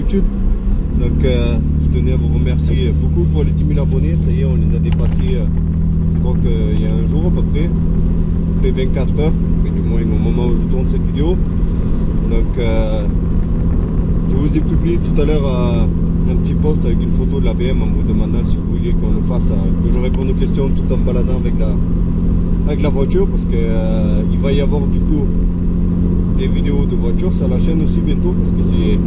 d'habitude. Donc je tenais à vous remercier beaucoup pour les 10 000 abonnés. Ça y est, on les a dépassés, je crois qu'il y a un jour à peu près 24 heures, et du moins au moment où je tourne cette vidéo. Donc je vous ai publié tout à l'heure un petit post avec une photo de la BM en vous demandant si vous vouliez qu'on le fasse, que je réponde aux questions tout en baladant avec la voiture, parce que il va y avoir du coup des vidéos de voiture sur la chaîne aussi bientôt, parce que c'est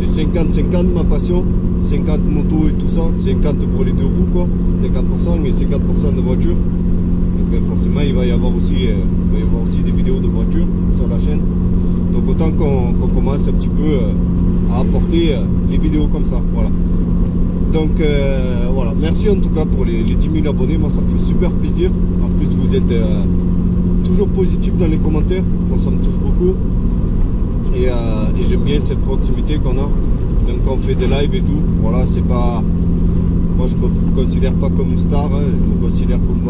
50-50 ma passion, 50 motos et tout ça, 50 pour les deux roues quoi, 50% et 50% de voiture. Donc forcément il va y avoir aussi des vidéos de voiture sur la chaîne. Donc autant qu'on commence un petit peu à apporter les vidéos comme ça, voilà. Donc voilà, merci en tout cas pour les 10 000 abonnés, moi ça me fait super plaisir. En plus vous êtes toujours positif dans les commentaires, moi ça me touche beaucoup. Et j'aime bien cette proximité qu'on a, même quand on fait des lives et tout. Voilà, c'est pas... Moi je me considère pas comme une star, hein, je me considère comme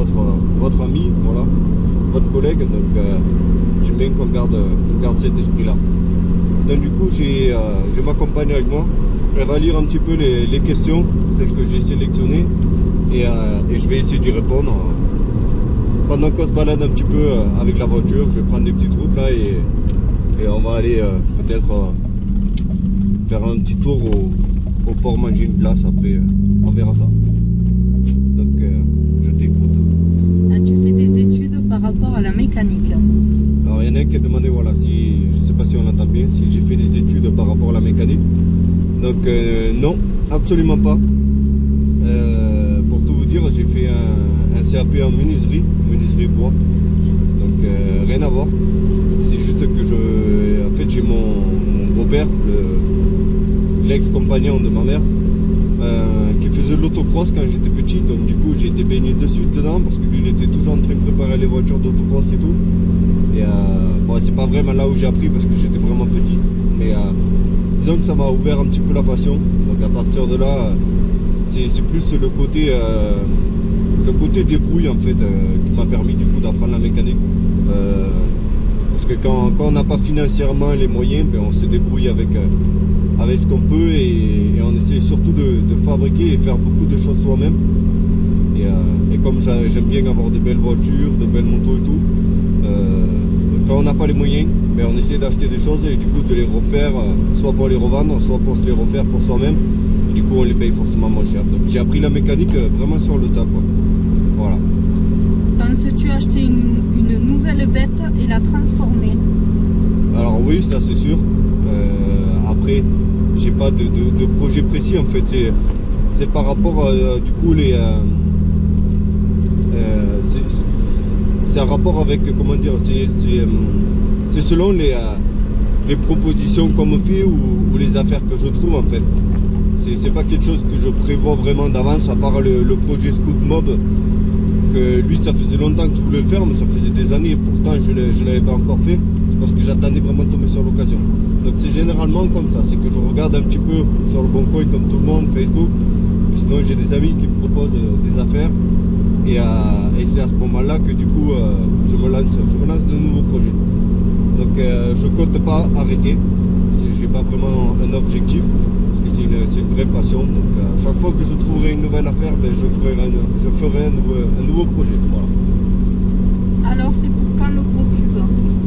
votre ami, voilà, votre collègue. Donc j'aime bien qu'on garde cet esprit là. Donc du coup j'ai ma compagne avec moi. Elle va lire un petit peu les questions, celles que j'ai sélectionnées, et je vais essayer d'y répondre. Pendant qu'on se balade un petit peu avec la voiture, je vais prendre des petites routes là et on va aller peut-être faire un petit tour au port, manger une glace, après on verra ça. Donc je t'écoute. Ah, tu fais des études par rapport à la mécanique? Alors il y en a un qui a demandé, voilà, si, je sais pas si on entend bien, si j'ai fait des études par rapport à la mécanique. Donc non, absolument pas. Pour tout vous dire, j'ai fait un CAP en menuiserie bois. Donc rien à voir. C'est juste que en fait j'ai mon beau-père, l'ex-compagnon de ma mère, qui faisait de l'autocross quand j'étais petit. Donc du coup j'ai été baigné de suite dedans, parce que lui il était toujours en train de préparer les voitures d'autocross et tout. Et bon, c'est pas vraiment là où j'ai appris parce que j'étais vraiment petit, mais disons que ça m'a ouvert un petit peu la passion. Donc à partir de là, c'est plus le côté débrouille en fait qui m'a permis du coup d'apprendre la mécanique. Parce que quand on n'a pas financièrement les moyens, ben, on se débrouille avec ce qu'on peut, et on essaie surtout de fabriquer et faire beaucoup de choses soi-même. Et comme j'aime bien avoir de belles voitures, de belles motos et tout, quand on n'a pas les moyens, ben, on essaie d'acheter des choses et du coup de les refaire, soit pour les revendre, soit pour se les refaire pour soi-même. Et du coup on les paye forcément moins cher. Donc j'ai appris la mécanique vraiment sur le tas, quoi. Voilà. Penses-tu acheter une nouvelle bête et la transformer? Alors oui, ça c'est sûr. Après, j'ai pas de projet précis en fait. C'est par rapport du coup c'est un rapport avec, comment dire, c'est selon les propositions qu'on me fait ou les affaires que je trouve en fait. C'est pas quelque chose que je prévois vraiment d'avance, à part le projet Scoot Mob, que lui ça faisait longtemps que je voulais le faire, mais ça faisait des années, pourtant je l'avais pas encore fait. C'est parce que j'attendais vraiment de tomber sur l'occasion. Donc c'est généralement comme ça, c'est que je regarde un petit peu sur le bon coin comme tout le monde, Facebook. Sinon j'ai des amis qui me proposent des affaires, et c'est à ce moment là que du coup je me lance de nouveaux projets. Donc je compte pas arrêter, j'ai pas vraiment un objectif, parce que c'est une vraie passion. Donc chaque fois que je trouverai une nouvelle affaire, ben, je ferai un nouveau projet, voilà. Alors c'est pour quand le gros cube?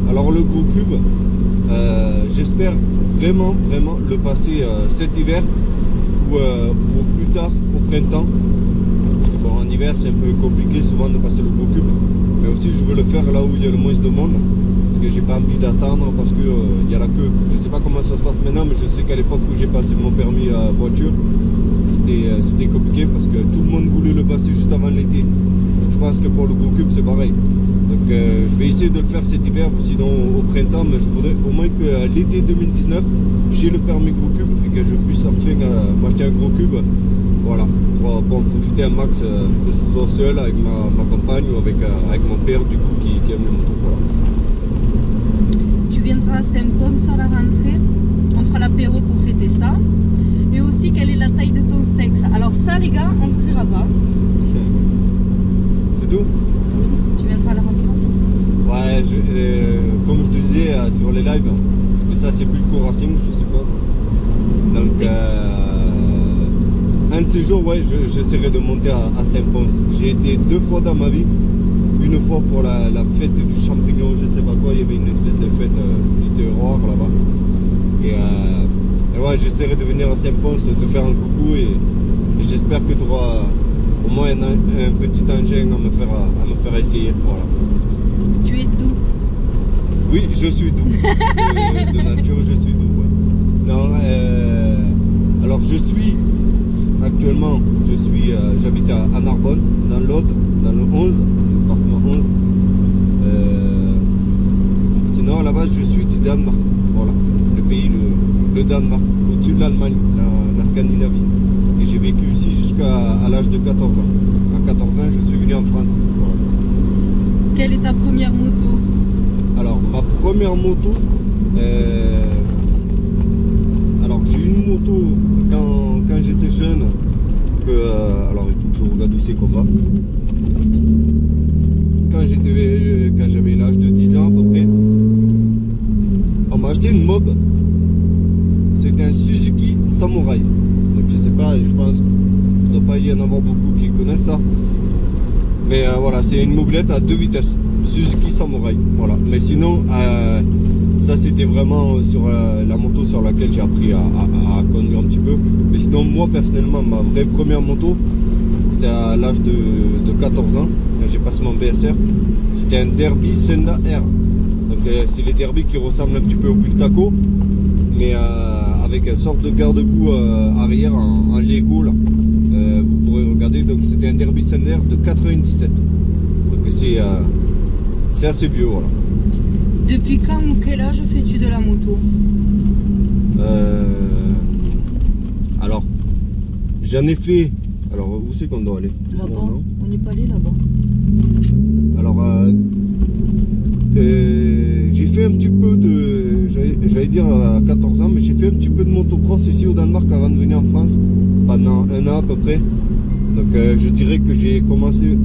Alors le gros cube, j'espère vraiment le passer cet hiver ou plus tard au printemps. Parce que bon, en hiver c'est un peu compliqué souvent de passer le gros cube, mais aussi je veux le faire là où il y a le moins de monde, parce que j'ai pas envie d'attendre, parce que il y a la queue. Je sais pas comment ça se passe maintenant, mais je sais qu'à l'époque où j'ai passé mon permis voiture, c'était compliqué parce que tout le monde voulait le passer juste avant l'été. Donc je pense que pour le gros cube c'est pareil. Donc je vais essayer de le faire cet hiver, ou sinon au printemps, mais je voudrais au moins que l'été 2019 j'ai le permis gros cube et que je puisse enfin m'acheter un gros cube, voilà, pour en profiter un max, que ce soit seul avec ma compagne ou avec mon père du coup qui aime les motos, voilà. Tu viendras à Saint-Pons à la rentrée, on fera l'apéro pour fêter ça. Et aussi quelle est la taille de ton sexe? Alors ça les gars, on ne vous dira pas. C'est tout? Tu viendras à la rentrée? Ouais, comme je te disais sur les lives, parce que ça c'est plus le co-racing, je suppose. Donc, un de ces jours, ouais, j'essaierai de monter à Saint-Pons. J'ai été 2 fois dans ma vie. Une fois pour la fête du champignon, je sais pas quoi, il y avait une espèce de fête du terroir là-bas. Et ouais, j'essaierai de venir à Saint-Pons, te faire un coucou et j'espère que tu auras au moins un petit engin à me faire essayer. Voilà. Tu es d'où? Oui, je suis doux. De nature, je suis doux. Ouais. Non, alors actuellement, j'habite à Narbonne, dans l'Aude, dans le 11, département 11. Sinon, à la base, je suis du Danemark. Voilà, le pays, le Danemark, au-dessus de l'Allemagne, la Scandinavie. Et j'ai vécu ici jusqu'à l'âge de 14 ans. À 14 ans, je suis venu en France. Voilà. Quelle est ta première moto? Alors, ma première moto, alors j'ai eu une moto quand j'étais jeune, alors il faut que je regarde où c'est qu'on va. Quand j'avais l'âge de 10 ans à peu près, on m'a acheté une mob, c'était un Suzuki Samurai. Donc je sais pas, je pense qu'il ne doit pas y en avoir beaucoup qui connaissent ça. Mais voilà, c'est une mobilette à 2 vitesses. Suzuki Samurai, voilà. Mais sinon, ça c'était vraiment sur la moto sur laquelle j'ai appris à conduire un petit peu. Mais sinon, moi personnellement, ma vraie première moto, c'était à l'âge de 14 ans, quand j'ai passé mon BSR. C'était un Derby Senda R. Donc c'est les Derby qui ressemblent un petit peu au Bultaco, mais avec une sorte de garde-boue arrière en Lego là. Vous pourrez regarder, donc c'était un Derby Senda R de 97. Donc c'est assez vieux, voilà. Depuis quand ou quel âge fais-tu de la moto? Alors, j'en ai fait. Alors, où c'est qu'on doit aller? Là-bas, on n'est pas allé là-bas. Alors, j'ai fait un petit peu de. J'allais dire à 14 ans, mais j'ai fait un petit peu de motocross ici au Danemark avant de venir en France, pendant 1 an à peu près. Donc, je dirais que j'ai commencé.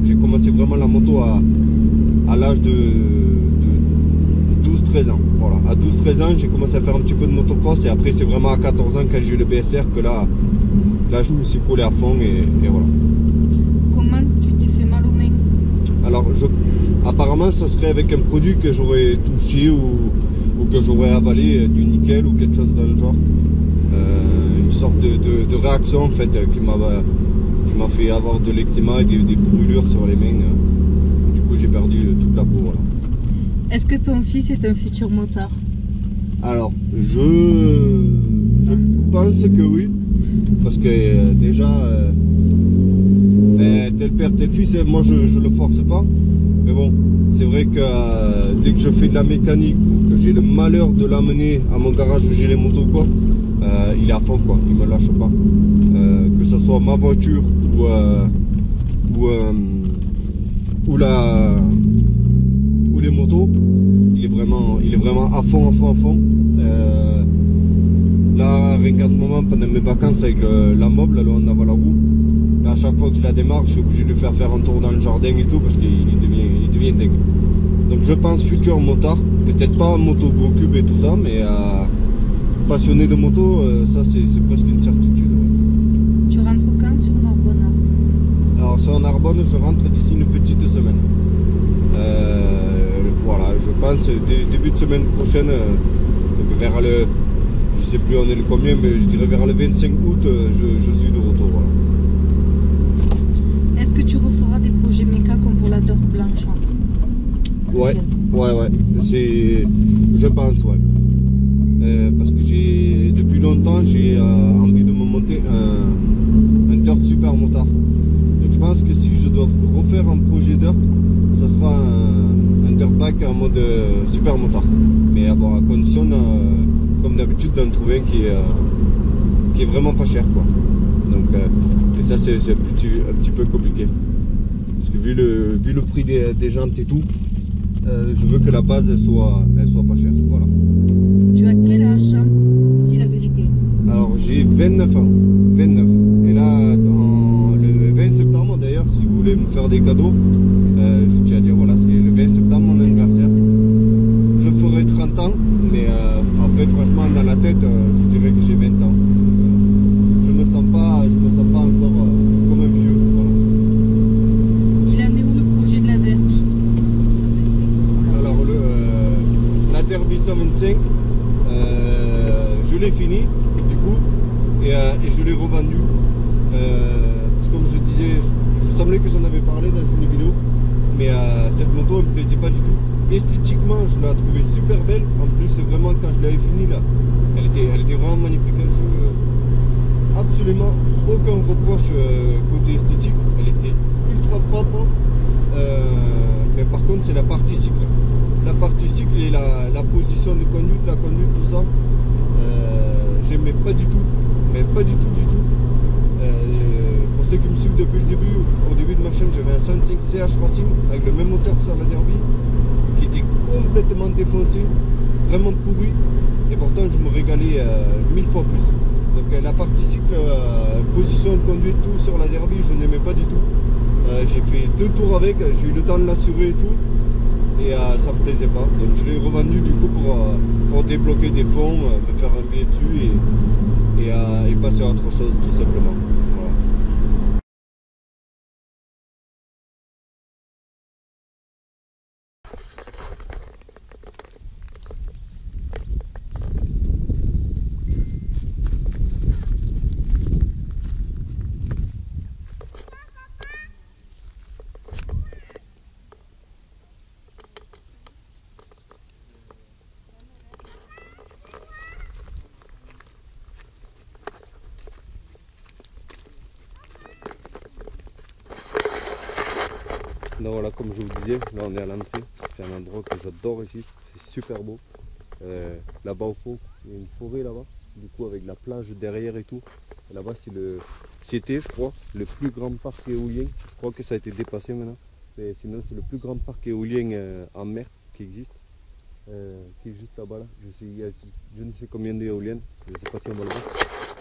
J'ai commencé vraiment la moto à l'âge de 12-13 ans. Voilà, à 12-13 ans, j'ai commencé à faire un petit peu de motocross et après c'est vraiment à 14 ans quand j'ai eu le BSR que là je me suis collé à fond et voilà. Comment tu t'es fait mal aux mains? Alors apparemment ça serait avec un produit que j'aurais touché ou que j'aurais avalé, du nickel ou quelque chose dans le genre. Une sorte de réaction en fait qui m'a fait avoir de l'eczéma et des brûlures sur les mains. Du coup j'ai perdu toute la peau. Voilà. Est-ce que ton fils est un futur motard? Alors je pense que oui. Parce que déjà tel père tel fils, moi je le force pas. Mais bon, c'est vrai que dès que je fais de la mécanique ou que j'ai le malheur de l'amener à mon garage où j'ai les motos quoi, il est à fond quoi, il me lâche pas. Que ce soit ma voiture ou les motos, il est vraiment à fond. Là, rien qu'à ce moment, pendant mes vacances avec la mob, là, on a la roue, là, à chaque fois que je la démarre, je suis obligé de lui faire un tour dans le jardin et tout parce qu'il devient dingue. Donc je pense futur motard, peut-être pas moto gros cube et tout ça, mais passionné de moto, ça c'est presque une certitude. Ouais. Tu rentres quand sur Narbonne? Alors sur Narbonne, je rentre d'ici une petite semaine. Voilà, je pense début de semaine prochaine, donc vers le, je sais plus on est le combien, mais je dirais vers le 25 août, je suis de retour. Voilà. Est-ce que tu referas des projets méca comme pour la Dirt Blanche? Ouais, je pense, ouais. Parce que depuis longtemps, j'ai envie de me monter un Dirt super motard. Donc je pense que si je dois refaire un projet Dirt, ce sera un Dirt bike en mode super motard. Mais bon, à condition, comme d'habitude, d'en trouver un qui est vraiment pas cher, quoi. Donc, et ça, c'est un petit peu compliqué. Parce que vu le prix des jantes et tout, je veux que la base elle soit pas chère. Voilà. Tu as quel âge? Dis la vérité. Alors j'ai 29 ans. 29. Et là, le 20 septembre d'ailleurs, si vous voulez me faire des cadeaux, je tiens à dire voilà, c'est le 20 septembre mon anniversaire. Je ferai 30 ans, mais après franchement dans la tête, et je l'ai revendu. Parce que comme je disais, il me semblait que j'en avais parlé dans une vidéo, mais cette moto elle me plaisait pas du tout. Esthétiquement, je la trouvais super belle. En plus, vraiment, quand je l'avais fini là, elle était vraiment magnifique. Absolument aucun reproche côté esthétique. Elle était ultra propre. Mais par contre, c'est la partie cycle. La partie cycle et la position de conduite, la conduite, tout ça, j'aimais pas du tout. Mais pas du tout, du tout. Pour ceux qui me suivent depuis le début, au début de ma chaîne, j'avais un 105 CH Racing avec le même moteur que sur la Derby, qui était complètement défoncé, vraiment pourri, et pourtant je me régalais 1000 fois plus. Donc la partie cycle, position de conduite, tout sur la Derby, je n'aimais pas du tout. J'ai fait 2 tours avec, j'ai eu le temps de l'assurer et tout, et ça me plaisait pas. Donc je l'ai revendu du coup pour débloquer des fonds, me faire un billet dessus et passer à autre chose tout simplement. Voilà. Donc voilà, comme je vous disais, là on est à l'entrée, c'est un endroit que j'adore ici, c'est super beau. Là-bas au fond, il y a une forêt là-bas, du coup avec la plage derrière et tout. Là-bas c'était je crois le plus grand parc éolien, je crois que ça a été dépassé maintenant. Mais sinon c'est le plus grand parc éolien en mer qui existe, qui est juste là-bas là. Il y a je ne sais combien d'éoliennes, je ne sais pas si on va le voir.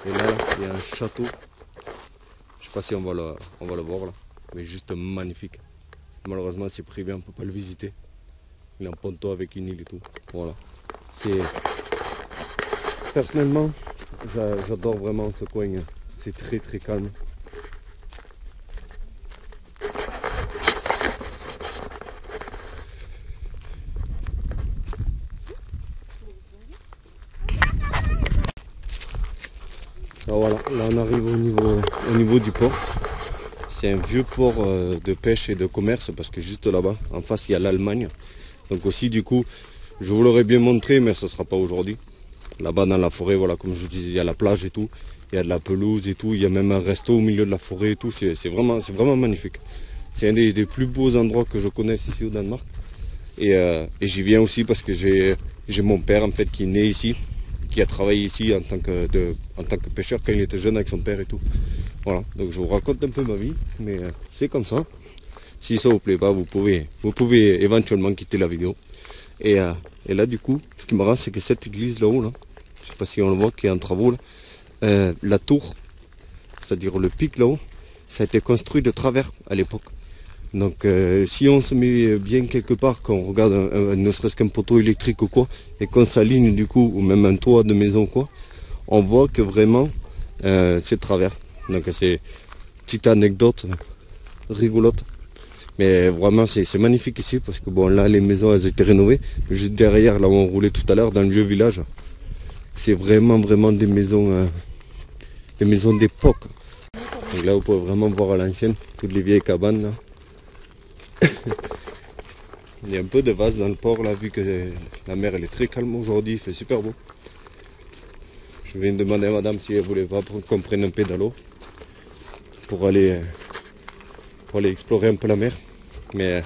Et là, il y a un château, je ne sais pas si on va le voir là, mais juste magnifique. Malheureusement c'est privé, on ne peut pas le visiter. Il est en ponton avec une île et tout. Voilà. Personnellement, j'adore vraiment ce coin. C'est très très calme. Alors voilà, là on arrive au niveau du port. C'est un vieux port de pêche et de commerce parce que juste là-bas, en face, il y a l'Allemagne. Donc aussi, du coup, je vous l'aurais bien montré, mais ce ne sera pas aujourd'hui. Là-bas, dans la forêt, voilà, comme je vous disais, il y a la plage et tout. Il y a de la pelouse et tout. Il y a même un resto au milieu de la forêt et tout. C'est vraiment magnifique. C'est un des plus beaux endroits que je connaisse ici au Danemark. Et j'y viens aussi parce que j'ai mon père, en fait, qui est né ici, qui a travaillé ici en tant que pêcheur quand il était jeune avec son père et tout. Voilà, donc je vous raconte un peu ma vie, mais c'est comme ça. Si ça vous plaît pas, vous pouvez éventuellement quitter la vidéo. Et là du coup, ce qui me rend, c'est que cette église là-haut, là, je sais pas si on le voit, qui est en travaux, là, la tour, c'est-à-dire le pic là-haut, ça a été construit de travers à l'époque. Donc si on se met bien quelque part, quand on regarde ne serait-ce qu'un poteau électrique ou quoi, et qu'on s'aligne du coup, ou même un toit de maison ou quoi, on voit que vraiment c'est de travers. Donc c'est une petite anecdote rigolote. Mais vraiment c'est magnifique ici parce que bon là les maisons elles étaient rénovées. Juste derrière là où on roulait tout à l'heure dans le vieux village, c'est vraiment des maisons d'époque. Donc là vous pouvez vraiment voir à l'ancienne toutes les vieilles cabanes là. Il y a un peu de vase dans le port là vu que la mer elle est très calme aujourd'hui, il fait super beau. Je viens de demander à madame si elle voulait pas qu'on prenne un pédalo pour aller explorer un peu la mer, mais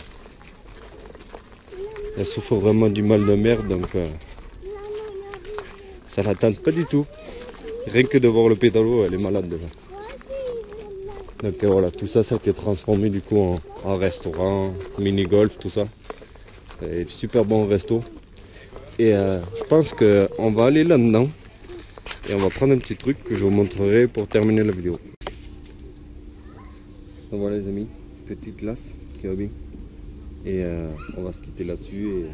elle souffre vraiment du mal de mer, donc ça la tente pas du tout. Rien que de voir le pédalo, elle est malade déjà. Donc voilà, tout ça, ça a été transformé du coup en restaurant, mini-golf, tout ça. Et super bon resto. Et je pense qu'on va aller là-dedans et on va prendre un petit truc que je vous montrerai pour terminer la vidéo. Donc voilà les amis, petite glace qui va bien. Et on va se quitter là-dessus et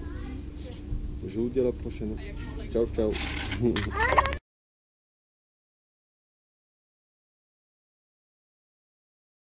je vous dis à la prochaine. Ciao ciao.